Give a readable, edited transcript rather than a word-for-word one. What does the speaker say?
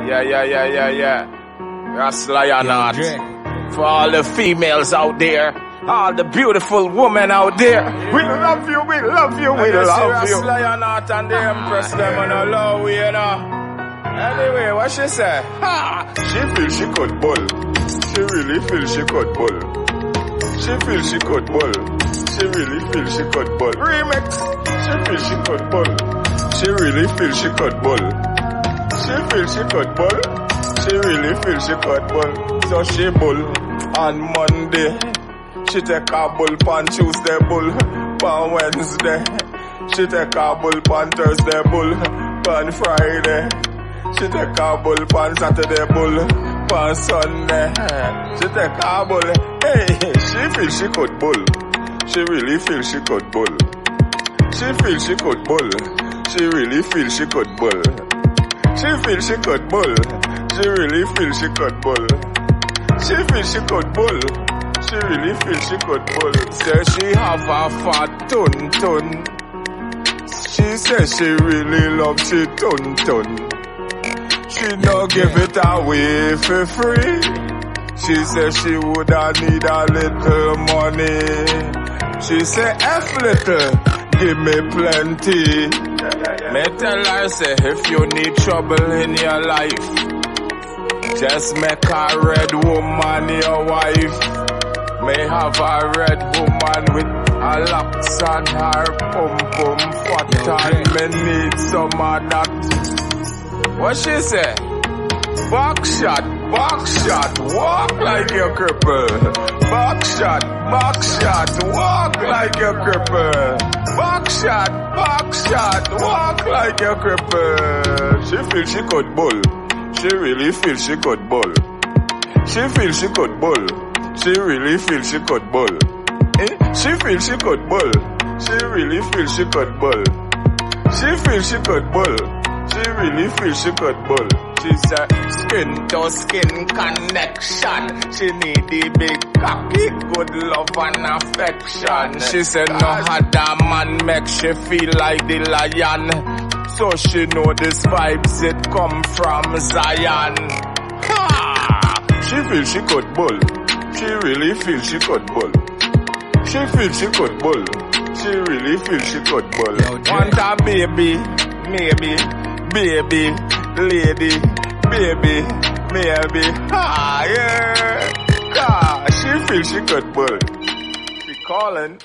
Yeah. That's Lionheart. For all the females out there, all the beautiful women out there, we love you, we love you, we love you. Lionheart and the Empress, them on a low, you know. Anyway, what she say? Ha! She feel she could bull. She really feel she could bull. She feel she could bull. She really feel she could bull. Remix. She feel she could bull. She really feel she could bull. She feel she could bull. She really feel she could bull. So she bull on Monday. She take a bull on Tuesday, bull on Wednesday. She take a bull on Thursday, bull on Friday. She take a bull on Saturday, bull on Sunday. She take a bull. Hey, she feel she could bull. She really feel she could bull. She feel she could bull. She really feel she could bull. She feel she could bull. She really feel she could bull. She feel she could bull. She really feel she could bull. Say she have a fat ton. She say she really love she ton. She no give it away for free. She say she woulda need a little money. She say F little, give me plenty. Me tell her say if you need trouble in your life, just make a red woman your wife. May have a red woman with a locks on her pum fat and me need some of that. What she say? Backshot, walk like you're crippled. Backshot, walk like you're crippled. Backshot, walk like you're crippled. She feel she could bull. She really feel she could bull. She feel she could bull. She really feel she could bull. She feel she could bull. She really feel she could bull. She feel she could bull. She really feel she could bull. She said skin to skin connection. She need the big cocky, good love and affection. She said no other man make she feel like the lion. So she know this vibes it come from Zion. Ha! She feel she could bull. She really feel she could bull. She feel she could bull. She really feel she could bull. Want a baby, maybe, baby, lady, baby, maybe. Ah, yeah. Ah, she feel she could bull. She calling.